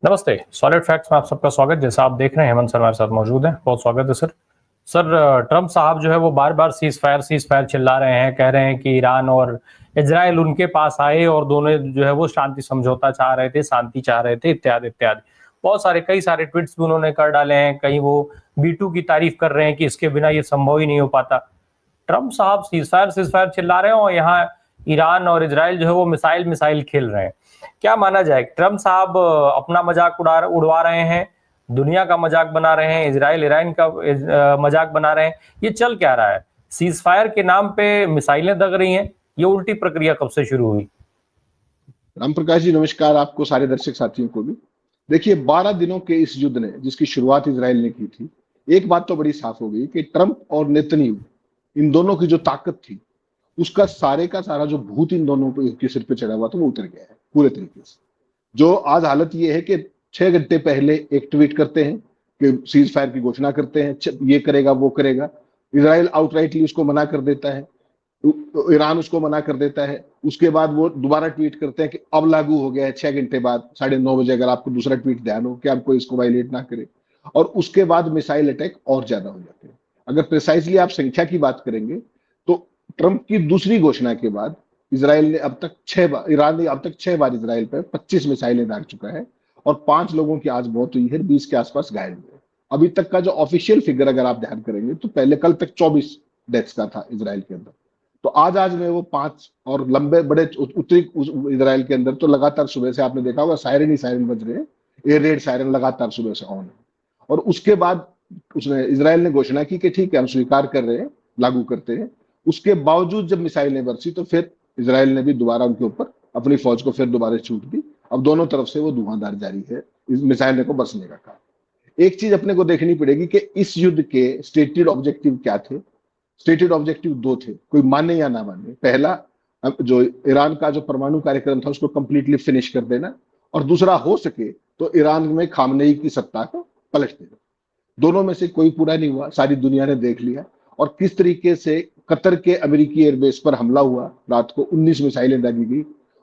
नमस्ते, solid facts में आप सबका स्वागत। जैसा आप देख रहे हैं, हेमंत सर हमारे साथ मौजूद हैं। बहुत स्वागत है सर। सर, ट्रम्प साहब जो है वो बार-बार सीज़ फायर चिल्ला रहे हैं, कह रहे हैं कि ईरान और इज़राइल उनके पास आए और दोनों जो है वो शांति समझौता चाह रहे थे, शांति चाह रहे थे, इत्यादि-इत्यादि। कई सारे ट्वीट्स भी उन्होंने कर डाले हैं, कहीं वो B2 की तारीफ कर रहे हैं कि इसके बिना ये संभव ही नहीं हो पाता। ट्रम्प साहब सीज़ फायर चिल्ला रहे हैं और यहाँ ईरान और इज़राइल जो है वो मिसाइल खेल रहे हैं। क्या माना जाए, ट्रम्प साहब अपना मजाक उड़वा रहे हैं, दुनिया का मजाक बना रहे हैं, इजराइल ईरान का मजाक बना रहे हैं, ये चल क्या रहा है? सीज फायर के नाम पे मिसाइलें दग रही हैं, ये उल्टी प्रक्रिया कब से शुरू हुई? राम प्रकाश जी नमस्कार, आपको सारे दर्शक साथियों को भी। देखिए 12 दिनों के इस युद्ध ने जिसकी शुरुआत इजराइल ने की थी, एक बात तो बड़ी साफ हो गई कि ट्रंप और नेतन्याहू इन दोनों की जो ताकत थी उसका सारे का सारा जो भूत इन दोनों के सिर पे चढ़ा हुआ था वो उतर गया है पूरे तरीके से। जो आज हालत ये है कि 6 घंटे पहले एक ट्वीट करते हैं कि सीज फायर की घोषणा करते हैं, ये करेगा वो करेगा, इसराइल आउटराइटली उसको मना कर देता है, ईरान उसको मना कर देता है। उसके बाद वो दोबारा ट्वीट करते हैं कि अब लागू हो गया है 6 घंटे बाद 9:30 बजे, अगर आपको दूसरा ट्वीट ध्यान हो कि आप कोई इसको वायलेट ना करे। और उसके बाद मिसाइल अटैक और ज्यादा हो जाते हैं। अगर प्रिसाइसली आप संख्या की बात करेंगे तो ट्रंप की दूसरी घोषणा के बाद इसराइल ने अब तक 6 बार, ईरान ने अब तक 6 बार इसराइल पर 25 मिसाइलें दाग चुका है और 5 लोगों की आज मौत हुई है, 20 के आसपास घायल हुए। अभी तक का जो ऑफिशियल फिगर अगर आप ध्यान करेंगे तो पहले कल तक 24 डेथ्स का था इसराइल के अंदर। तो आज में वो 5 और लंबे बड़े उत्तरी इसराइल के अंदर तो लगातार सुबह से आपने देखा होगा सायरन ही सायरन बज रहे हैं। एयर रेड सायरन लगातार सुबह से ऑन है। और उसके बाद उसने इसराइल ने घोषणा की कि ठीक है हम स्वीकार कर रहे हैं, लागू करते हैं। उसके बावजूद जब मिसाइलें बरसी तो फिर इसराइल ने भी दोबारा उनके ऊपर अपनी फौज को फिर दोबारा छूट दी। अब दोनों तरफ से वो धुआंधार जारी है इस मिसाइल को बरसने का काम। एक चीज अपने को देखनी पड़ेगी कि इस युद्ध के स्टेटेड ऑब्जेक्टिव क्या थे। स्टेटेड ऑब्जेक्टिव दो थे, कोई माने या ना माने। पहला, जो ईरान का जो परमाणु कार्यक्रम था उसको कंप्लीटली फिनिश कर देना, और दूसरा हो सके तो ईरान में खामनेई की सत्ता को पलट देना। दोनों में से कोई पूरा नहीं हुआ, सारी दुनिया ने देख लिया। और किस तरीके से कतर के अमेरिकी एयरबेस पर हमला हुआ, रात को 19 मिसाइलें दागी गई।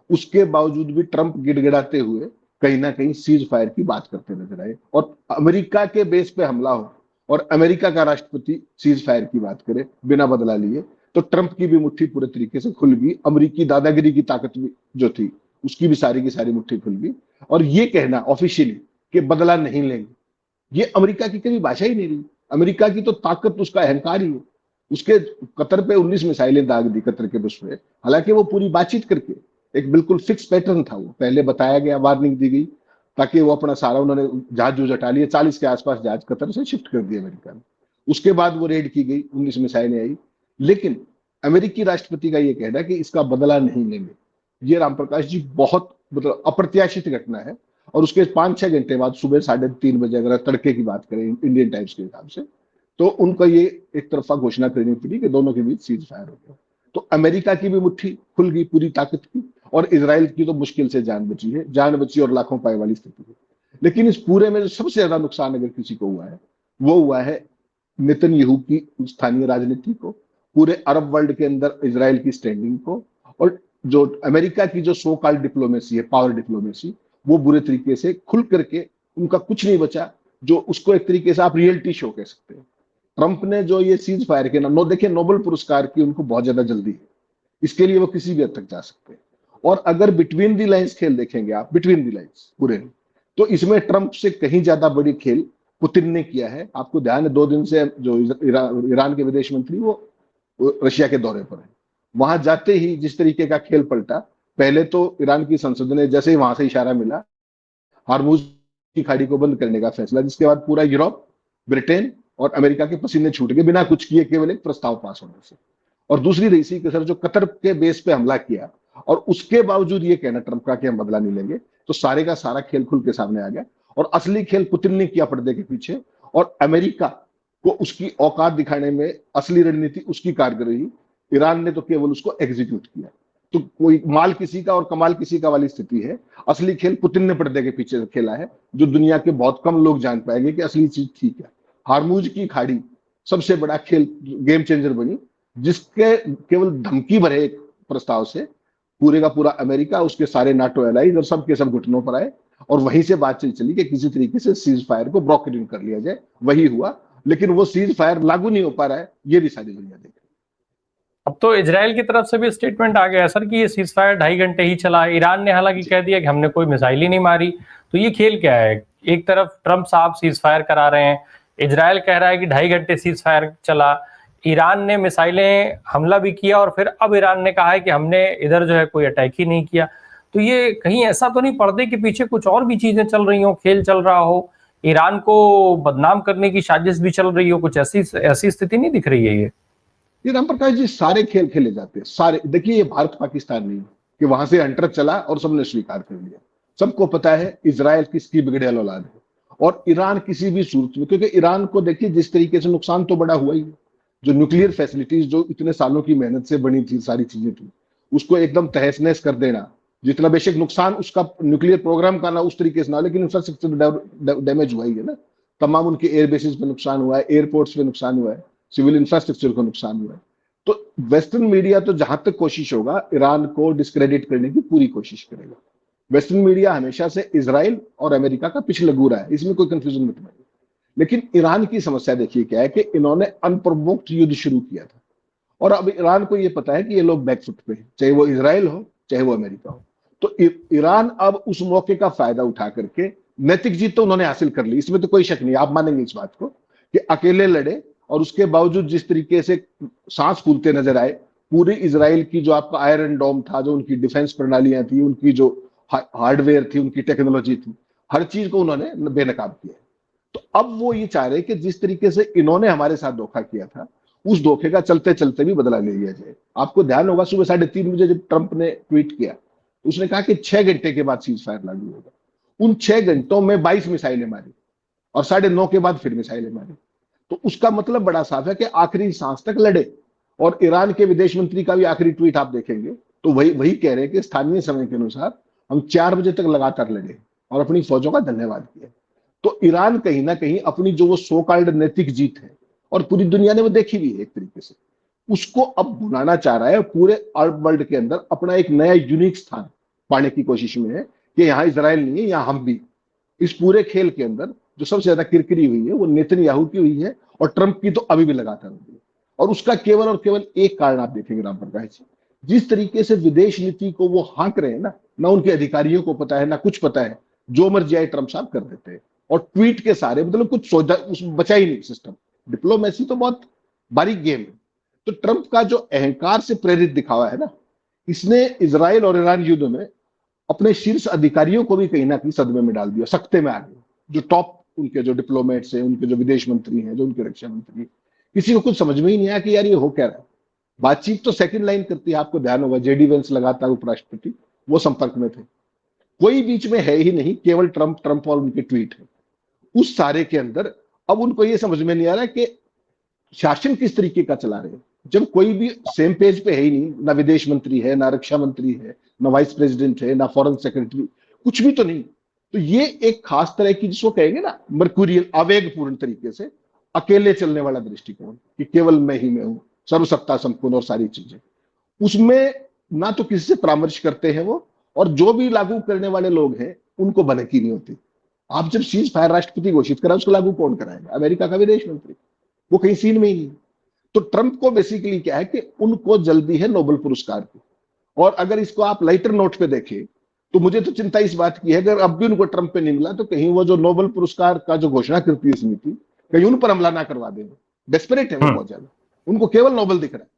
उसके बावजूद भी ट्रंप गिड़गिड़ाते हुए कहीं ना कहीं सीज फायर की बात करते नजर आए। और अमेरिका के बेस पे हमला हो और अमेरिका का राष्ट्रपति सीज फायर की बात करे बिना बदला लिए, तो ट्रंप की भी मुट्ठी पूरे तरीके से खुल गई। अमेरिकी दादागिरी की ताकत भी जो थी उसकी भी सारी की सारी मुट्ठी खुल गई। और ये कहना ऑफिशियली कि बदला नहीं लेंगे, ये अमेरिका की कभी भाषा ही नहीं रही। अमेरिका की तो ताकत उसका अहंकार ही है। उसके कतर पे 19 मिसाइलें दाग दी कतर के बुश पे, हालांकि वो पूरी बातचीत करके एक बिल्कुल फिक्स पैटर्न था। वो पहले बताया गया, वार्निंग दी गई, ताकि वो अपना सारा उन्होंने जहाज जो हटा लिए, 40 के आसपास जहाज कतर से शिफ्ट कर दिए अमेरिका ने। उसके बाद वो रेड की गई, 19 मिसाइलें आई। लेकिन अमेरिकी राष्ट्रपति का ये कहना है कि इसका बदला नहीं लेंगे, ये राम प्रकाश जी बहुत मतलब अप्रत्याशित घटना है। और उसके 5-6 घंटे बाद सुबह 3:30 बजे, अगर तड़के की बात करें इंडियन टाइम्स के हिसाब से, तो उनको ये एक तरफा घोषणा करनी पड़ी कि दोनों के बीच सीज फायर हो गया। तो अमेरिका की भी मुट्ठी खुल गई पूरी ताकत की, और इसराइल की तो मुश्किल से जान बची है, जान बची और लाखों पाए वाली स्थिति है। लेकिन इस पूरे में जो सबसे ज्यादा नुकसान अगर किसी को हुआ है वो हुआ है नेतन्याहू की स्थानीय राजनीति को, पूरे अरब वर्ल्ड के अंदर इसराइल की स्टैंडिंग को, और जो अमेरिका की जो सो कॉल्ड डिप्लोमेसी है, पावर डिप्लोमेसी, वो बुरे तरीके से खुल करके उनका कुछ नहीं बचा। जो उसको एक तरीके से आप रियलिटी शो कह सकते हैं। ट्रंप ने जो ये सीज फायर के नाम, देखिए नोबेल पुरस्कार की उनको बहुत ज्यादा जल्दी है, इसके लिए वो किसी भी हद तक जा सकते हैं। और अगर बिटवीन दी लाइंस खेल देखेंगे आप, बिटवीन दी लाइंस पूरे, तो इसमें ट्रंप से कहीं ज्यादा बड़ी खेल पुतिन ने किया है। आपको ध्यान है 2 दिन से जो ईरान के विदेश मंत्री वो रशिया के दौरे पर है। वहां जाते ही जिस तरीके का खेल पलटा, पहले तो ईरान की संसद ने जैसे ही वहां से इशारा मिला, हार्मुज की खाड़ी को बंद करने का फैसला, जिसके बाद पूरा यूरोप, ब्रिटेन और अमेरिका के पसीने छूट गए बिना कुछ किए, केवल एक प्रस्ताव पास होने से। और दूसरी रही सी कि सर जो कतर के बेस पे हमला किया, और उसके बावजूद ये कहना ट्रंप का कि हम बदला नहीं लेंगे, तो सारे का सारा खेल खुल के सामने आ गया। और असली खेल पुतिन ने किया पर्दे के पीछे, और अमेरिका को उसकी औकात दिखाने में असली रणनीति उसकी कारगर रही। ईरान ने तो केवल उसको एग्जीक्यूट किया। तो कोई माल किसी का और कमाल किसी का वाली स्थिति है। असली खेल पुतिन ने पर्दे के पीछे खेला है, जो दुनिया के बहुत कम लोग जान पाएंगे कि असली चीज ठीक है। हार्मुज की खाड़ी सबसे बड़ा खेल, गेम चेंजर बनी, जिसके केवल धमकी भरे एक प्रस्ताव से पूरे का पूरा अमेरिका, उसके सारे नाटो एलाइज और सबके सब घुटनों पर आए। और वहीं से बातचीत चली कि किसी तरीके से सीज फायर को ब्रोकरिंग कर लिया जाए। वही हुआ, लेकिन वो सीज फायर लागू नहीं हो पा रहा है, ये भी सारी दुनिया देख रही है। अब तो इजराइल की तरफ से भी स्टेटमेंट आ गया सर कि ये सीज फायर 2.5 घंटे ही चला। ईरान ने हालांकि कह दिया कि हमने कोई मिसाइल ही नहीं मारी। तो ये खेल क्या है? एक तरफ ट्रंप साहब सीज फायर करा रहे हैं, इजराइल कह रहा है कि 2.5 घंटे सीज फायर चला, ईरान ने मिसाइलें हमला भी किया और फिर अब ईरान ने कहा है कि हमने इधर जो है कोई अटैक ही नहीं किया। तो ये कहीं ऐसा तो नहीं पर्दे के पीछे कुछ और भी चीजें चल रही हो, खेल चल रहा हो, ईरान को बदनाम करने की साजिश भी चल रही हो? कुछ ऐसी स्थिति नहीं दिख रही है ये राम प्रकाश जी, सारे खेल खेले जाते हैं सारे। देखिए, ये भारत पाकिस्तान नहीं है कि वहां से हंटर चला और सबने स्वीकार कर लिया। सबको पता है इजराइल किसकी बिगड़ेल औलाद है, और ईरान किसी भी सूरत में, क्योंकि ईरान को देखिए जिस तरीके से नुकसान तो बड़ा हुआ ही है। जो न्यूक्लियर फैसिलिटीज जो इतने सालों की मेहनत से बनी थी, सारी चीजें थी, उसको एकदम तहस नहस कर देना। जितना बेशक नुकसान उसका न्यूक्लियर प्रोग्राम का ना उस तरीके से ना, लेकिन इंफ्रास्ट्रक्चर डैमेज हुआ ही है ना। तमाम उनके एयर बेसिस पे नुकसान हुआ है, एयरपोर्ट्स पे नुकसान हुआ है, सिविल इंफ्रास्ट्रक्चर को नुकसान हुआ है। तो वेस्टर्न मीडिया तो जहां तक कोशिश होगा ईरान को डिस्क्रेडिट करने की पूरी कोशिश करेगा। वेस्टर्न मीडिया हमेशा से इजराइल और अमेरिका का पिछलग्गू रहा है, इसमें कोई कंफ्यूजन मत मानिए। लेकिन ईरान की समस्या देखिए क्या है कि इन्होंने अनप्रोवोक्ड युद्ध शुरू किया था, और अब ईरान को यह पता है कि ये लोग बैकफुट पे हैं, चाहे वो इजराइल हो चाहे वो अमेरिका हो। तो ईरान अब उस मौके का फायदा उठा करके नैतिक जीत तो उन्होंने हासिल कर ली, इसमें तो कोई शक नहीं, आप मानेंगे इस बात को कि अकेले लड़े और उसके बावजूद जिस तरीके से सांस फूलते नजर आए। पूरी इजराइल की जो आपका आयरन डोम था, जो उनकी डिफेंस प्रणालियां थी, उनकी जो हार्डवेयर थी, उनकी टेक्नोलॉजी थी, हर चीज को उन्होंने बेनकाब किया। तो अब वो ये चाह रहे कि जिस तरीके से इन्होंने हमारे साथ धोखा किया था, उस धोखे का चलते चलते भी बदला ले लिया जाए। आपको ध्यान होगा सुबह 3:30 बजे जब ट्रंप ने ट्वीट किया, उसने कहा कि 6 घंटे के बाद सीज फायर लागू होगा। उन 6 घंटों में 22 मिसाइलें मारी और 9:30 के बाद फिर मिसाइलें मारी। तो उसका मतलब बड़ा साफ है कि आखिरी सांस तक लड़े। और ईरान के विदेश मंत्री का भी आखिरी ट्वीट आप देखेंगे तो वही वही कह रहे हैं कि स्थानीय समय के अनुसार हम 4 बजे तक लगातार लड़े और अपनी फौजों का धन्यवाद किया। तो ईरान कहीं ना कहीं अपनी जो वो सो कॉल्ड नैतिक जीत है, और पूरी दुनिया ने वो देखी भी है एक तरीके से, उसको अब बुलाना चाह रहा है, पूरे अरब वर्ल्ड के अंदर अपना एक नया यूनिक स्थान पाने की कोशिश में है कि यहाँ इजराइल नहीं है, यहाँ हम भी। इस पूरे खेल के अंदर जो सबसे ज्यादा किरकिरी हुई है वो नेतन्याहू की हुई है, और ट्रंप की तो अभी भी लगातार हुई है। और उसका केवल और केवल एक कारण आप देखेंगे राम प्रकाश जी, जिस तरीके से विदेश नीति को वो हाँक रहे हैं ना उनके अधिकारियों को पता है ना कुछ पता है, जो मर्जी आए ट्रंप साहब कर देते हैं। और ट्वीट के सारे मतलब कुछ सोचा उसमें बचा ही नहीं सिस्टम। डिप्लोमेसी तो बहुत बारीक गेम है। तो ट्रंप का जो अहंकार से प्रेरित दिखावा है ना, इसने इजराइल और ईरान युद्ध में अपने शीर्ष अधिकारियों को भी कहीं ना कहीं सदमे में डाल दिया, सख्ते में आ गए। जो टॉप उनके जो डिप्लोमेट्स हैं, उनके जो विदेश मंत्री हैं, जो उनके रक्षा मंत्री, किसी को कुछ समझ में ही नहीं आया कि यार ये हो क्या रहा है। बातचीत तो सेकंड लाइन करती है, आपको ध्यान होगा जेडी वेंस लगातार उपराष्ट्रपति वो संपर्क में थे, कोई बीच में है ही नहीं, केवल ट्रंप ट्रंप और उनके ट्वीट है। उस सारे के अंदर अब उनको ये समझ में नहीं आ रहा कि शासन किस तरीके का चला रहे हैं, जब कोई भी सेम पेज पे है ही नहीं, ना विदेश मंत्री है, ना रक्षा मंत्री है, ना वाइस प्रेसिडेंट है, ना फॉरेन सेक्रेटरी, कुछ भी तो नहीं। तो ये एक खास तरह की जिसको कहेंगे ना मर्कुरियल आवेगपूर्ण तरीके से अकेले चलने वाला दृष्टिकोण कि केवल मैं ही मैं हूं, सर्वसत्ता संपूर्ण और सारी चीजें, उसमें ना तो किसी से परामर्श करते हैं वो, और जो भी लागू करने वाले लोग हैं उनको भनक ही नहीं होती। आप जब सीज फायर राष्ट्रपति घोषित करा, उसको लागू कौन कराएगा? अमेरिका का विदेश मंत्री, वो कहीं सीन में ही नहीं। तो ट्रंप को बेसिकली क्या है कि उनको जल्दी है नोबेल पुरस्कार की। और अगर इसको आप लाइटर नोट पे देखें तो मुझे तो चिंता इस बात की है, अगर अब भी उनको ट्रंप पे नहीं मिला तो कहीं वो जो नोबेल पुरस्कार का जो घोषणा करती है समिति, कहीं उन पर हमला ना करवा दें। डेस्परेट है वो बहुत ज्यादा, उनको केवल नोबेल दिख रहा है।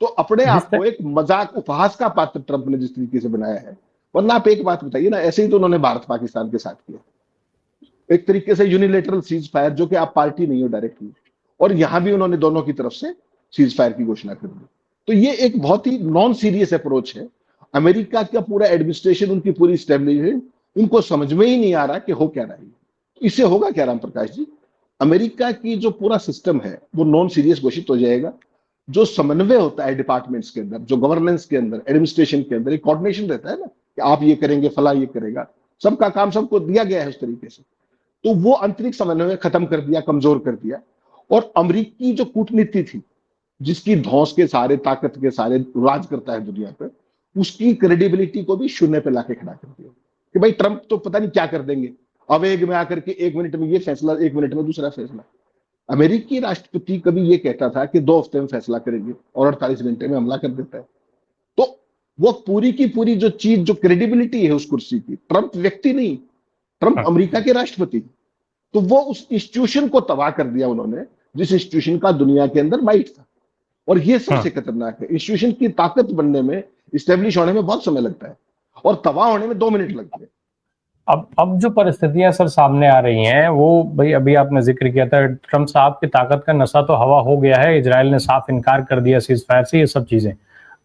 तो अपने आप को एक मजाक उपहास का पात्र ट्रंप ने जिस तरीके से बनाया है। वरना आप एक बात बताइए ना, ऐसे ही तो उन्होंने भारत पाकिस्तान के साथ किया, एक तरीके से यूनिलेटरल सीज फायर, जो कि आप पार्टी नहीं हो डायरेक्टली, और यहां भी उन्होंने दोनों की तरफ से सीज फायर की घोषणा कर दी। तो ये एक बहुत ही नॉन सीरियस अप्रोच है। अमेरिका का पूरा एडमिनिस्ट्रेशन, उनकी पूरी स्टेब्लिशमेंट, उनको समझ में ही नहीं आ रहा कि हो क्या रहा है। तो इससे होगा क्या राम प्रकाश जी, अमेरिका की जो पूरा सिस्टम है वो नॉन सीरियस घोषित हो जाएगा। जो समन्वय होता है डिपार्टमेंट्स के अंदर, जो गवर्नेंस के अंदर, एडमिनिस्ट्रेशन के अंदर एक कोऑर्डिनेशन रहता है ना कि आप ये करेंगे, फला ये करेगा, सबका काम सबको दिया गया है उस तरीके से, तो वो आंतरिक समन्वय खत्म कर दिया, कमजोर कर दिया। और अमेरिकी जो कूटनीति थी, जिसकी धौंस के सारे, ताकत के सारे राज करता है दुनिया पर, उसकी क्रेडिबिलिटी को भी शून्य पे लाके खड़ा कर दिया। कि भाई ट्रंप तो पता नहीं क्या कर देंगे, अवेग में आकर के 1 मिनट में ये फैसला, 1 मिनट में दूसरा फैसला। अमेरिकी राष्ट्रपति कभी ये कहता था कि 2 हफ्ते में फैसला करेंगे और 48 घंटे में हमला कर देता है। तो वो पूरी की पूरी जो चीज, जो क्रेडिबिलिटी है उस कुर्सी की, ट्रंप व्यक्ति नहीं, ट्रंप हाँ, अमेरिका के राष्ट्रपति, तो वो उस इंस्टीट्यूशन को तबाह कर दिया उन्होंने, जिस इंस्टीट्यूशन का दुनिया के अंदर माइट था। और ये सबसे हाँ। खतरनाक है, इंस्टीट्यूशन की ताकत बनने में, स्टेब्लिश होने में बहुत समय लगता है और तबाह होने में 2 मिनट लगते हैं। अब जो परिस्थितियां सर सामने आ रही हैं वो, भाई अभी आपने जिक्र किया था, ट्रम्प साहब की ताकत का नशा तो हवा हो गया है, इजराइल ने साफ इनकार कर दिया सीज फायर से, ये सब चीजें।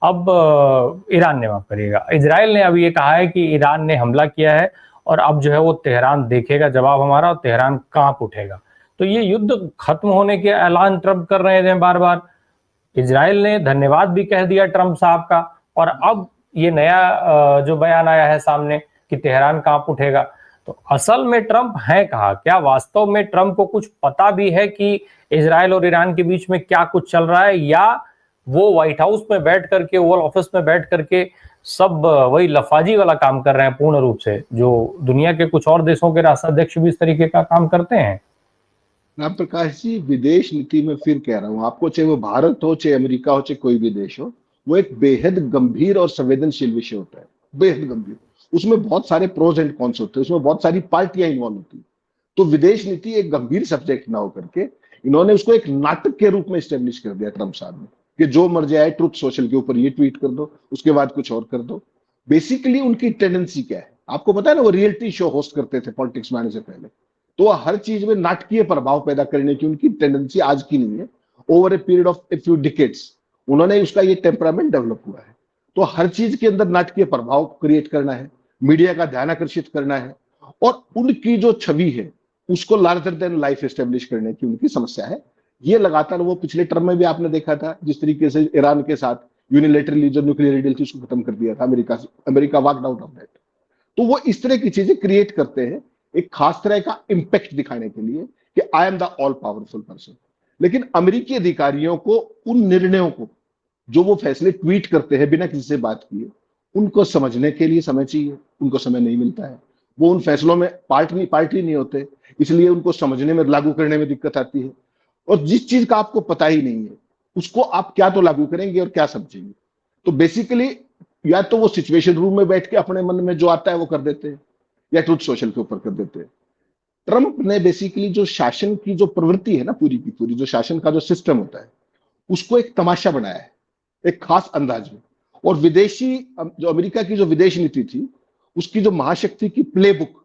अब ईरान ने, माफ करिएगा, इजराइल ने अभी ये कहा है कि ईरान ने हमला किया है और अब जो है वो तेहरान देखेगा जवाब हमारा, और तेहरान कांप उठेगा। तो ये युद्ध खत्म होने के ऐलान ट्रम्प कर रहे थे बार बार, इजराइल ने धन्यवाद भी कह दिया ट्रम्प साहब का, और अब ये नया जो बयान आया है सामने कि तेहरान कांप उठेगा। तो असल में ट्रम्प है कहाँ? क्या वास्तव में ट्रम्प को कुछ पता भी है कि इजराइल और ईरान के बीच में क्या कुछ चल रहा है, या वो व्हाइट हाउस में बैठ करके, ओवल ऑफिस में बैठ करके सब वही लफाजी वाला काम कर रहे हैं पूर्ण रूप से, जो दुनिया के कुछ और देशों के राष्ट्राध्यक्ष भी इस तरीके का काम करते हैं? राम प्रकाश जी, विदेश नीति में फिर कह रहा हूं आपको, चाहे वो भारत हो, चाहे अमेरिका हो, चाहे कोई भी देश हो, वो एक बेहद गंभीर और संवेदनशील विषय होता है, बेहद गंभीर। उसमें बहुत सारे प्रोज एंड कॉन्स होते हैं, उसमें बहुत सारी पार्टियां इन्वॉल्व होती है। तो विदेश नीति एक गंभीर सब्जेक्ट ना होकर के इन्होंने उसको एक नाटक के रूप में स्टेब्लिश कर दिया ट्रम्प साहब ने, कि जो मर्जी आए ट्रुथ सोशल के ऊपर ये ट्वीट कर दो, उसके बाद कुछ और कर दो। बेसिकली उनकी टेंडेंसी क्या है आपको पता है ना, वो रियलिटी शो होस्ट करते थे पॉलिटिक्स में आने से पहले। तो हर चीज में नाटकीय प्रभाव पैदा करने की उनकी टेंडेंसी आज की नहीं है, over a period of a few decades उन्होंने उसका ये टेम्परामेंट डेवलप हुआ है। तो हर चीज के अंदर नाटकीय प्रभाव क्रिएट करना है, मीडिया का ध्यान आकर्षित करना है, और उनकी जो छवि है उसको लार्जर देन लाइफ एस्टेब्लिश करने की उनकी समस्या है। ये लगातार वो पिछले टर्म में भी आपने देखा था, जिस तरीके से ईरान के साथ यूनिलेटरली जो न्यूक्लियर डील थी उसको खत्म कर दिया था अमेरिका से, America walked out of that. तो वो इस तरह की चीजें क्रिएट करते हैं एक खास तरह का इंपैक्ट दिखाने के लिए कि I am the all powerful person. लेकिन अमेरिकी अधिकारियों को उन निर्णयों को, जो वो फैसले ट्वीट करते हैं बिना किसी से बात किए, उनको समझने के लिए समय चाहिए, उनको समय नहीं मिलता है। वो उन फैसलों में पार्टी नहीं होते, इसलिए उनको समझने में, लागू करने में दिक्कत आती है। और जिस चीज का आपको पता ही नहीं है उसको आप क्या तो लागू करेंगे और क्या समझेंगे। तो बेसिकली या तो वो सिचुएशन रूम में बैठ के अपने मन में जो आता है वो कर देते हैं, या ट्रुथ सोशल के ऊपर कर देते हैं। ट्रंप ने बेसिकली जो शासन की जो प्रवृत्ति है ना, पूरी की पूरी जो शासन का जो सिस्टम होता है, उसको एक तमाशा बनाया है एक खास अंदाज में। और विदेशी, जो अमेरिका की जो विदेश नीति थी, उसकी जो महाशक्ति की प्लेबुक,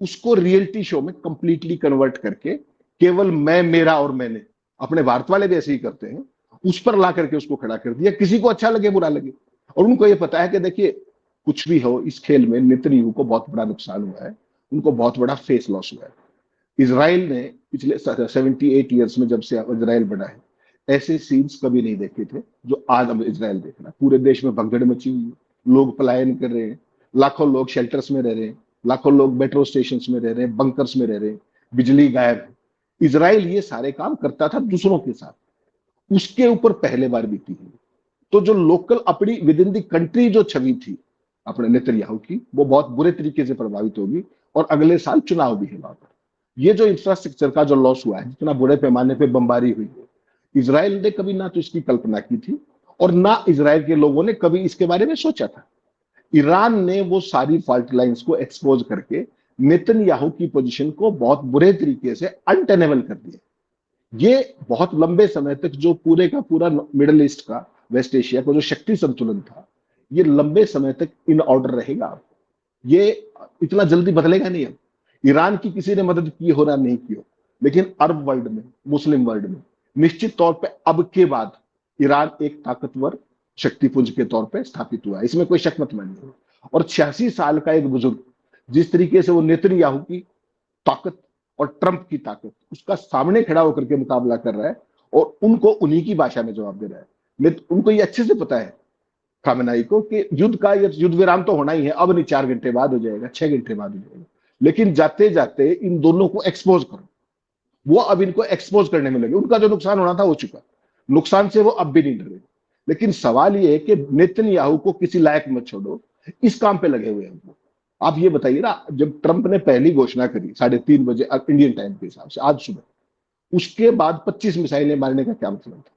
उसको रियलिटी शो में कंप्लीटली कन्वर्ट करके केवल मैं, मेरा और मैंने, अपने भारत वाले भी ऐसे ही करते हैं, उस पर ला करके उसको खड़ा कर दिया, किसी को अच्छा लगे बुरा लगे। और उनको ये पता है कि देखिए कुछ भी हो इस खेल में नेतन्याहू को बहुत बड़ा नुकसान हुआ है, उनको बहुत बड़ा फेस लॉस हुआ है। इसराइल ने पिछले 78 ईयर्स में जब से इसराइल बना है, ऐसे सीन्स कभी नहीं देखे थे जो आज हम इसराइल देख रहा है। पूरे देश में भगदड़ मची हुई है, लोग पलायन कर रहे हैं, लाखों लोग शेल्टर्स में रह रहे हैं, लाखों लोग मेट्रो स्टेशन में रह रहे हैं, बंकर्स में रह रहे हैं, बिजली गायब है। इसराइल ये सारे काम करता था दूसरों के साथ, उसके ऊपर पहले बार बीती है। तो जो लोकल अपनी विद इन दी कंट्री जो छवि थी अपने नेतन्याहू की, वो बहुत बुरे तरीके से प्रभावित होगी। और अगले साल चुनाव भी है वहां पर। ये जो इंफ्रास्ट्रक्चर का जो लॉस हुआ है, जितना बुरे पैमाने पे बमबारी हुई है, इसराइल ने कभी ना तो इसकी कल्पना की थी और ना इसराइल के लोगों ने कभी इसके बारे में सोचा था। ईरान ने वो सारी फॉल्ट लाइंस को एक्सपोज करके नेतन्याहू की पोजीशन को बहुत बुरे तरीके से अनटेनेबल कर दिया। ये बहुत लंबे समय तक जो पूरे का पूरा मिडल ईस्ट का, वेस्ट एशिया का जो शक्ति संतुलन था, ये लंबे समय तक इन ऑर्डर रहेगा। ये इतना जल्दी बदलेगा नहीं। अब ईरान की किसी ने मदद की हो ना नहीं की हो, लेकिन अरब वर्ल्ड में, मुस्लिम वर्ल्ड में निश्चित तौर पे अब के बाद ईरान एक ताकतवर शक्तिपुंज के तौर पे स्थापित हुआ है, इसमें कोई शक मत मानिए। और 86 साल का एक बुजुर्ग जिस तरीके से वो नेतन्याहू की ताकत और ट्रंप की ताकत, उसका सामने खड़ा होकर के मुकाबला कर रहा है और उनको उन्हीं की भाषा में जवाब दे रहा है। उनको ये अच्छे से पता है खामेनेई को कि युद्ध का, युद्ध विराम तो होना ही है, अब नहीं 4 घंटे बाद हो जाएगा, 6 घंटे बाद हो जाएगा, लेकिन जाते जाते इन दोनों को एक्सपोज करो। वो अब इनको एक्सपोज करने में लगे। उनका जो नुकसान होना था हो चुका, नुकसान से वो अब भी नहीं डरे। लेकिन सवाल ये है कि नेतन्याहू को किसी लायक मत छोड़ो, इस काम पे लगे हुए हैं वो। आप ये बताइए ना, जब ट्रंप ने पहली घोषणा करी 3:30 बजे इंडियन टाइम के हिसाब से आज सुबह, उसके बाद 25 मिसाइलें मारने का क्या मतलब था?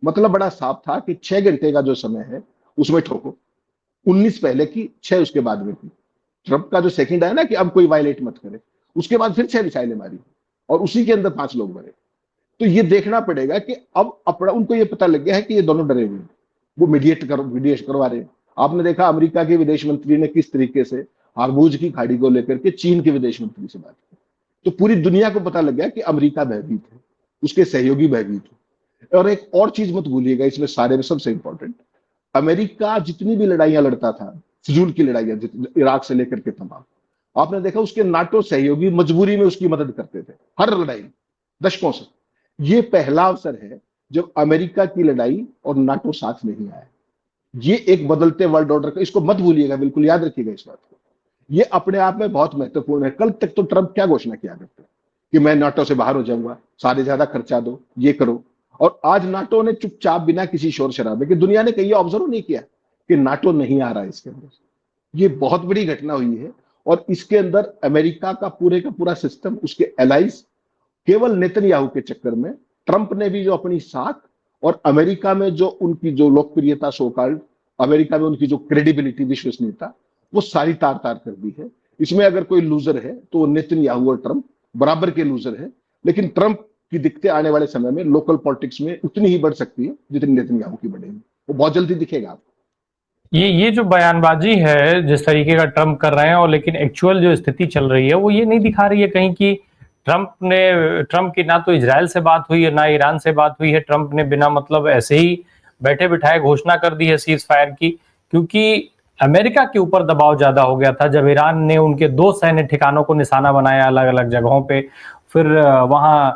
मतलब बड़ा साफ था कि 6 घंटे का जो समय है उसमें ठोको। 19 पहले की, 6 उसके बाद में की। ट्रंप का जो सेकंड आया ना कि अब कोई वायलेट मत करे, उसके बाद फिर 6 मिसाइलें मारी और उसी के अंदर 5 लोग मरे। तो ये देखना पड़ेगा कि अब अपना उनको ये पता लग गया है कि ये दोनों डरे हुए हैं। वो मीडिएट करवा रहे हैं। आपने देखा अमेरिका के विदेश मंत्री ने किस तरीके से हार्मूज की खाड़ी को लेकर के चीन के विदेश मंत्री से बात की। तो पूरी दुनिया को पता लग गया कि अमेरिका भयभीत है, उसके सहयोगी भयभीत है। और एक और चीज मत भूलिएगा इसमें सारे में सबसे इंपॉर्टेंट, अमेरिका जितनी भी लड़ाइयां लड़ता था, फिजूल की लड़ाइयां, इराक से लेकर के तमाम, आपने देखा उसके नाटो सहयोगी मजबूरी में उसकी मदद करते थे हर लड़ाई, दशकों से। ये पहला अवसर है जब अमेरिका की लड़ाई और नाटो साथ नहीं आया। ये एक बदलते वर्ल्ड ऑर्डर का, इसको मत भूलिएगा, बिल्कुल याद रखिएगा इस बात को। ये अपने आप में बहुत महत्वपूर्ण है। कल तक तो ट्रंप क्या घोषणा किया करते कि मैं नाटो से बाहर हो जाऊंगा, सारे ज्यादा खर्चा दो, ये करो। और आज नाटो ने चुपचाप बिना किसी शोर शराबे के, दुनिया ने कहीं ऑब्जर्व नहीं किया कि नाटो नहीं आ रहा है इसके अंदर। ये बहुत बड़ी घटना हुई है। और इसके अंदर अमेरिका का पूरा सिस्टम, उसके एलाइज, केवल नेतन्याहू के चक्कर में ट्रंप ने भी जो अपनी साख और अमेरिका में जो उनकी जो लोकप्रियता, सोकॉल्ड अमेरिका में उनकी जो क्रेडिबिलिटी, विश्वसनीयता, वो सारी तार तार कर दी है। इसमें अगर कोई लूजर है तो वो नेतन्याहू और ट्रंप बराबर के लूजर है। लेकिन ट्रंप की दिक्कतें आने वाले समय में लोकल पॉलिटिक्स में उतनी ही बढ़ सकती है जितनी नेतन्याहू की बढ़ेगी। वो बहुत जल्दी दिखेगा आपको। ये जो बयानबाजी है जिस तरीके का ट्रम्प कर रहे हैं, और लेकिन एक्चुअल जो स्थिति चल रही है वो ये नहीं दिखा रही है कहीं कि ट्रम्प की ना तो इजराइल से बात हुई है ना ईरान से बात हुई है। ट्रम्प ने बिना मतलब ऐसे ही बैठे बिठाए घोषणा कर दी है सीज फायर की, क्योंकि अमेरिका के ऊपर दबाव ज्यादा हो गया था जब ईरान ने उनके 2 सैन्य ठिकानों को निशाना बनाया अलग अलग जगहों पे। फिर वहां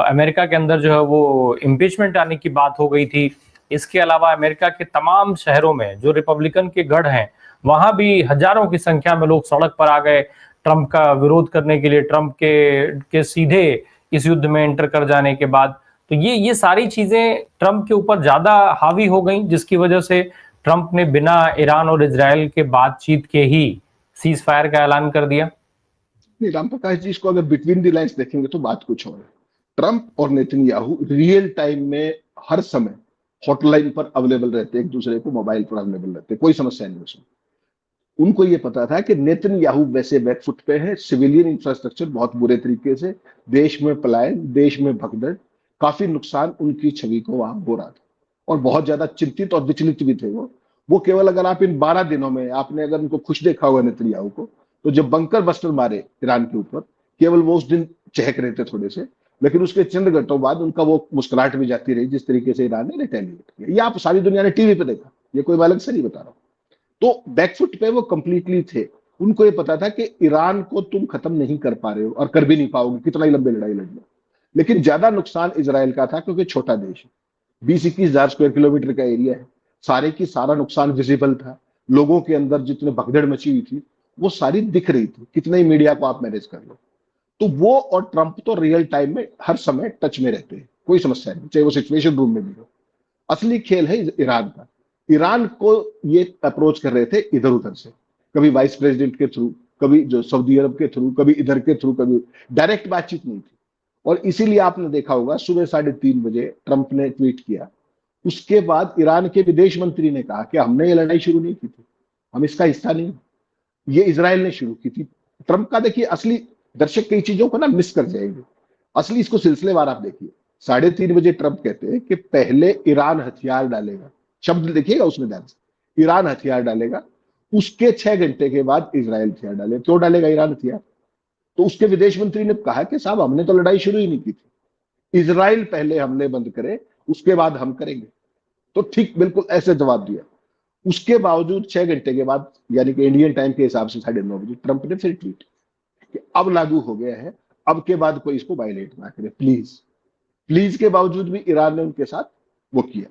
अमेरिका के अंदर जो है वो इम्पीचमेंट आने की बात हो गई थी। इसके अलावा अमेरिका के तमाम शहरों में जो रिपब्लिकन के गढ़ हैं, वहां भी हजारों की संख्या में लोग सड़क पर आ गए ट्रंप का विरोध करने के लिए, ट्रंप के सीधे इस युद्ध में एंटर कर जाने के बाद। तो ये सारी चीजें ट्रंप के ऊपर ज्यादा हावी हो गई, जिसकी वजह से ट्रंप ने बिना ईरान और इजराइल के बातचीत के ही सीज फायर का ऐलान कर दिया। नहीं, राम प्रकाश जी, इसको अगर बिटवीन द लाइन्स देखेंगे तो बात कुछ और है। ट्रंप और नेतन्याहू रियल टाइम में हर समय हॉटलाइन पर अवेलेबल रहते, एक दूसरे को मोबाइल पर अवेलेबल रहते, कोई समस्या नहीं उसमें। उनको ये पता था कि नेतन्याहू वैसे बैकफुट पे है, सिविलियन इंफ्रास्ट्रक्चर बहुत बुरे तरीके से, देश में पलायन, देश में भगदड़, काफी नुकसान उनकी छवि को वहां हो रहा था। और बहुत ज्यादा चिंतित और विचलित भी थे वो केवल अगर आप इन 12 दिनों में आपने अगर उनको खुश देखा होगा नेतन्याहू को, तो जब बंकर बस्टर मारे ईरान के ऊपर, केवल वो उस दिन चहक रहे थे थोड़े से, लेकिन उसके चंद घंटों बाद उनका वो मुस्कुराहट भी जाती रही जिस तरीके से ईरान ने रिटेलिएट किया। ये आप सारी दुनिया ने टीवी पे देखा, ये कोई मैं अलग से नहीं बता रहा हूं। तो बैकफुट पे वो कंप्लीटली थे। उनको ये पता था कि ईरान को तुम खत्म नहीं कर पा रहे हो और कर भी नहीं पाओगे कितना ही लंबी लड़ाई लड़ लो। लेकिन ज्यादा नुकसान इसराइल का था क्योंकि छोटा देश है, 20-21 हजार स्क्वायर किलोमीटर का एरिया है। सारे की सारा नुकसान विजिबल था। लोगों के अंदर जितने भगदड़ मची हुई थी वो सारी दिख रही थी, कितने ही मीडिया को आप मैनेज कर लो। तो वो और ट्रंप तो रियल टाइम में हर समय टच में रहते हैं, कोई समस्या नहीं, चाहे वो सिचुएशन रूम में भी हो। असली खेल है ईरान का। ईरान को ये अप्रोच कर रहे थे इधर उधर से, कभी वाइस प्रेसिडेंट के थ्रू, कभी जो सऊदी अरब के थ्रू, कभी इधर के थ्रू, कभी डायरेक्ट बातचीत नहीं थी। और इसीलिए आपने देखा होगा सुबह 3:30 बजे ट्रंप ने ट्वीट किया। उसके बाद ईरान के विदेश मंत्री ने कहा कि हमने ये लड़ाई शुरू नहीं की थी, हम इसका हिस्सा नहीं, ये इजराइल ने शुरू की थी। ट्रंप का देखिए असली, दर्शक कई चीजों को ना मिस कर जाएंगे, असली इसको सिलसिलेवार आप देखिए। 3:30 बजे ट्रंप कहते हैं कि पहले ईरान हथियार डालेगा, शब्द देखिएगा उसमें ध्यान से, ईरान हथियार डालेगा, उसके 6 घंटे के बाद इजराइल हथियार डालेगा। क्यों डालेगा ईरान हथियार? तो उसके विदेश मंत्री ने कहा कि साहब हमने तो लड़ाई शुरू ही नहीं की थी, इजराइल पहले हमने बंद करे, उसके बाद हम करेंगे। तो ठीक बिल्कुल ऐसे जवाब दिया। उसके बावजूद 6 घंटे के बाद, यानी कि इंडियन टाइम के हिसाब से 9:30 बजे, ट्रंप ने फिर ट्वीट कि अब लागू हो गया है, अब के बाद कोई इसको वायलेट ना करे प्लीज। प्लीज के बावजूद भी ईरान ने उनके साथ वो किया,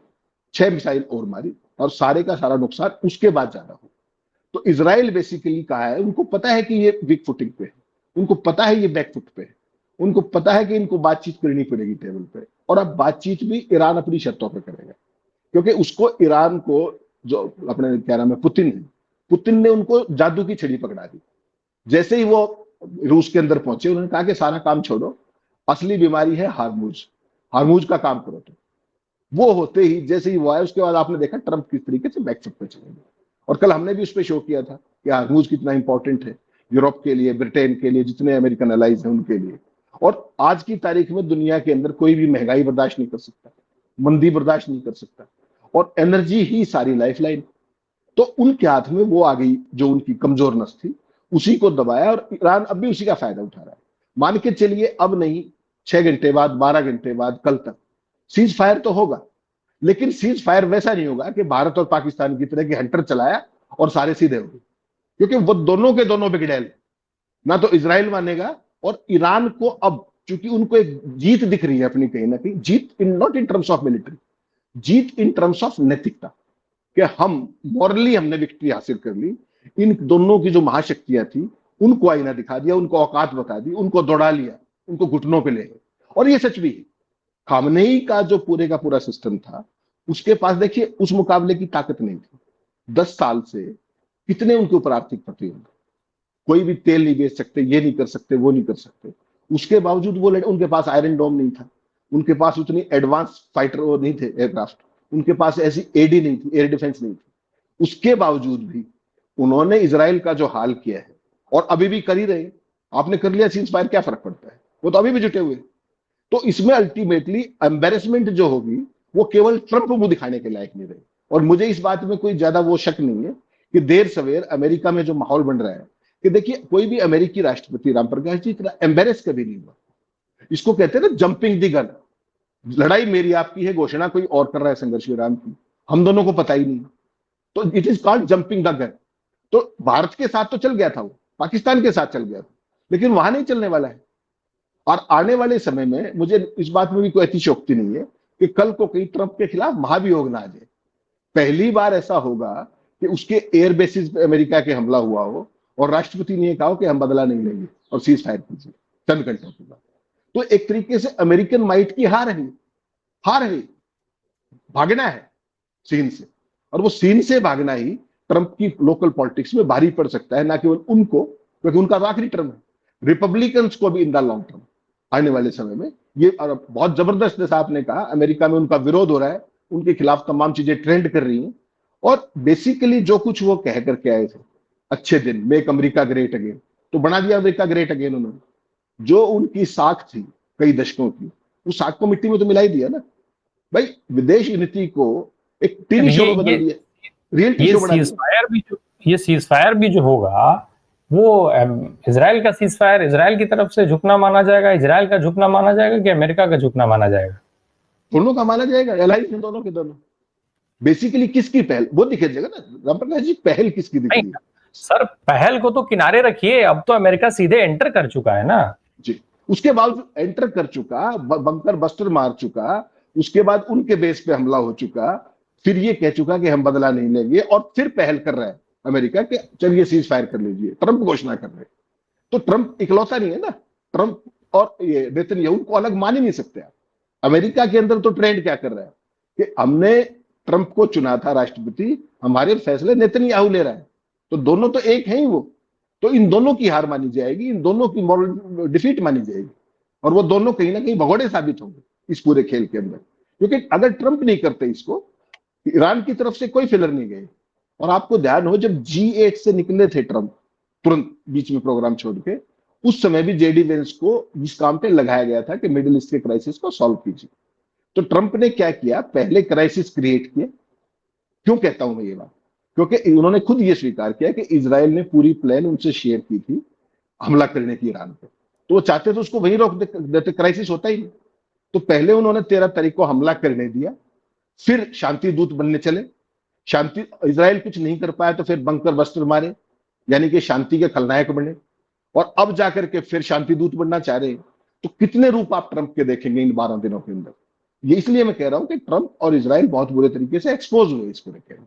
6 मिसाइल और मारी, और सारे का सारा नुकसान उसके बाद ज्यादा हो। तो इसराइल बेसिकली कहा है, उनको पता है कि ये वीक फुटिंग पे है, उनको पता है ये बैकफुट पे है, उनको पता है कि इनको बातचीत करनी पड़ेगी टेबल पे। और अब बातचीत भी ईरान अपनी शर्तों पे करेगा, क्योंकि उसको ईरान को, जो अपने क्या नाम है, पुतिन है, पुतिन ने उनको जादू की छड़ी पकड़ा दी। जैसे ही वो रूस के अंदर पहुंचे, उन्होंने कहा कि सारा काम छोड़ो, असली बीमारी है हार्मूज, हार्मूज का काम करो। तो वो होते ही जैसे ही वो आया, उसके बाद आपने देखा ट्रंप किस तरीके से बैकफुट पे चले गए। और कल हमने भी उस पर शो किया था कि हार्मूज कितना इंपॉर्टेंट है यूरोप के लिए, ब्रिटेन के लिए, जितने अमेरिकन अलाइज हैं उनके लिए। और आज की तारीख में दुनिया के अंदर कोई भी महंगाई बर्दाश्त नहीं कर सकता, मंदी बर्दाश्त नहीं कर सकता, और एनर्जी ही सारी लाइफलाइन। तो उनके हाथ में वो आ गई जो उनकी कमजोर नस थी, उसी को दबाया, और ईरान अब भी उसी का फायदा उठा रहा है। मान के चलिए अब नहीं, 6 घंटे बाद, 12 घंटे बाद, कल तक सीज फायर तो होगा, लेकिन सीज फायर वैसा नहीं होगा कि भारत और पाकिस्तान की तरह की हंटर चलाया और सारे सीधे हो गए, क्योंकि वो दोनों के दोनों बिगड़ैल, ना तो इजराइल मानेगा, और ईरान को अब चूंकि उनको एक जीत दिख रही है अपनी, कहीं ना कहीं जीत, in not in terms of military, जीत इन टर्म्स ऑफ नैतिकता, कि हम मॉरली हमने विक्ट्री हासिल कर ली। इन दोनों की जो महाशक्तियां थी उनको आईना दिखा दिया, उनको औकात बता दी, उनको दौड़ा लिया, उनको घुटनों पे ले गए। और ये सच भी है। खामनेई का जो पूरे का पूरा सिस्टम था, उसके पास देखिए उस मुकाबले की ताकत नहीं थी। 10 साल से कितने उनके ऊपर आर्थिक प्रतिबंध, कोई भी तेल नहीं बेच सकते, ये नहीं कर सकते, वो नहीं कर सकते। उसके बावजूद वो उनके पास आयरन डोम नहीं था, उनके पास उतनी एडवांस फाइटर वो नहीं थे एयरक्राफ्ट, उनके पास ऐसी एडी नहीं थी, एयर डिफेंस नहीं थी। उसके बावजूद भी उन्होंने इजराइल का जो हाल किया है, और अभी भी कर ही रहे हैं। आपने कर लिया सीज फायर, क्या फर्क पड़ता है, वो तो अभी भी जुटे हुए। तो इसमें अल्टीमेटली एम्बेरसमेंट जो होगी वो केवल ट्रंप मुंह दिखाने के लायक नहीं रहे। और मुझे इस बात में कोई ज्यादा वो शक नहीं है कि देर सवेर अमेरिका में जो माहौल बन रहा है, कि देखिए कोई भी अमेरिकी राष्ट्रपति रामप्रकाश जी इतना एम्बेरस कभी नहीं हुआ। इसको कहते हैं ना जंपिंग दी गन, लड़ाई मेरी आपकी है, घोषणा कोई और कर रहा है संघर्ष विराम की, हम दोनों को पता ही नहीं, तो it is called jumping the gun. तो भारत के साथ तो चल गया था वो, पाकिस्तान के साथ चल गया था, लेकिन वहां नहीं चलने वाला है। और आने वाले समय में मुझे इस बात में भी कोई अतिशयोक्ति नहीं है कि कल को कहीं ट्रंप के खिलाफ महाभियोग ना आ जाए। पहली बार ऐसा होगा कि उसके एयर बेसिस पे अमेरिका के हमला हुआ हो और राष्ट्रपति ने कहा हो कि हम बदला नहीं लेंगे और सीज फायर कीजिए चंद घंटों के बाद। तो एक तरीके से अमेरिकन माइट की हार है, हार है, भागना है सीन से। और वो सीन से भागना ही ट्रंप की लोकल पॉलिटिक्स में भारी पड़ सकता है, ना केवल उनको, क्योंकि उनका तो आखिरी टर्म है। रिपब्लिकन्स को भी इन द लॉन्ग टर्म आने वाले समय में ये बहुत जबरदस्त, जैसा आपने कहा, अमेरिका में उनका विरोध हो रहा है, उनके खिलाफ तमाम चीजें ट्रेंड कर रही हैं। और बेसिकली जो कुछ वो कह करके आए थे, अच्छे दिन, मेक अमेरिका ग्रेट अगेन, तो बना दिया अमेरिका ग्रेट अगेन उन्होंने। जो उनकी साख थी कई दशकों की, उस साख को मिट्टी में तो मिला ही दिया ना भाई। विदेश नीति को एक टीवी शो में बदल दिया, रियलिटी शो बना दिया। ये सीज फायर भी जो होगा वो इजराइल का सीज फायर इजराइल की तरफ से झुकना माना जाएगा, इजराइल का झुकना माना जाएगा कि अमेरिका का झुकना माना जाएगा? दोनों का माना जाएगा, एलाइंस है दोनों के दोनों। बेसिकली किसकी पहल वो दिखेगा ना, रामप्रकाश जी, पहल किसकी दिख रही है? सर पहल को तो किनारे रखिए, अब तो अमेरिका सीधे एंटर कर चुका है ना जी। उसके बावजूद एंटर कर चुका, बंकर बस्टर मार चुका, उसके बाद उनके बेस पे हमला हो चुका, फिर ये कह चुका कि हम बदला नहीं लेंगे, और फिर पहल कर रहा है अमेरिका कि चलिए सीज फायर कर लीजिए, ट्रंप घोषणा कर रहे। तो ट्रंप इकलौता नहीं है ना, ट्रंप और ये नेतन्याहू को अलग मान ही नहीं सकते आप। अमेरिका के अंदर तो ट्रेंड क्या कर रहा है कि हमने ट्रंप को चुना था राष्ट्रपति, हमारे फैसले नेतन्याहू ले रहा है, तो दोनों तो एक है ही वो। तो इन दोनों की हार मानी जाएगी, इन दोनों की मॉरल डिफीट मानी जाएगी, और वो दोनों कहीं ना कहीं भगोड़े साबित होंगे इस पूरे खेल के अंदर। क्योंकि अगर ट्रंप नहीं करते इसको, ईरान की तरफ से कोई फिलर नहीं गए। और आपको ध्यान हो, जब G8 से निकले थे ट्रंप, तुरंत बीच में प्रोग्राम छोड़ के, उस समय भी जेडी वेंस को इस काम पे लगाया गया था कि मिडिल ईस्ट के क्राइसिस को सॉल्व कीजिए। तो ट्रंप ने क्या किया, पहले क्राइसिस क्रिएट किया। क्यों कहता हूं मैं ये बात? क्योंकि उन्होंने खुद ये स्वीकार किया कि इजराइल ने पूरी प्लान उनसे शेयर की थी हमला करने की ईरान पे, तो वो चाहते थे उसको वहीं रोक देते, क्राइसिस होता ही नहीं। तो पहले उन्होंने 13 तारीख को हमला करने दिया, फिर शांति दूत बनने चले। शांति इजराइल कुछ नहीं कर पाया तो फिर बंकर बस्टर मारे, यानी कि शांति के खलनायक बने, और अब जाकर के फिर शांति दूत बनना चाह रहे हैं। तो कितने रूप आप ट्रंप के देखेंगे इन 12 दिनों के अंदर? ये इसलिए मैं कह रहा हूं कि ट्रंप और इजराइल बहुत बुरे तरीके से एक्सपोज हुए इस पूरे खेल।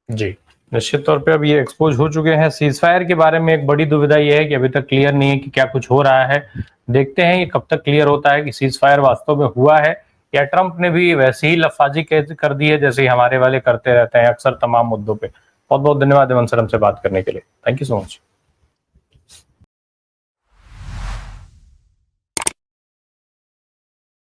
जी, निश्चित तौर पे अब ये एक्सपोज हो चुके हैं। सीज फायर के बारे में एक बड़ी दुविधा ये है कि अभी तक क्लियर नहीं है कि क्या कुछ हो रहा है। देखते हैं ये कब तक क्लियर होता है कि सीज फायर वास्तव में हुआ है या ट्रंप ने भी वैसे ही लफाजी कर दी है जैसे ही हमारे वाले करते रहते हैं अक्सर तमाम मुद्दों पे। बहुत बहुत धन्यवाद हेमंत सर हमसे बात करने के लिए। Thank you so much.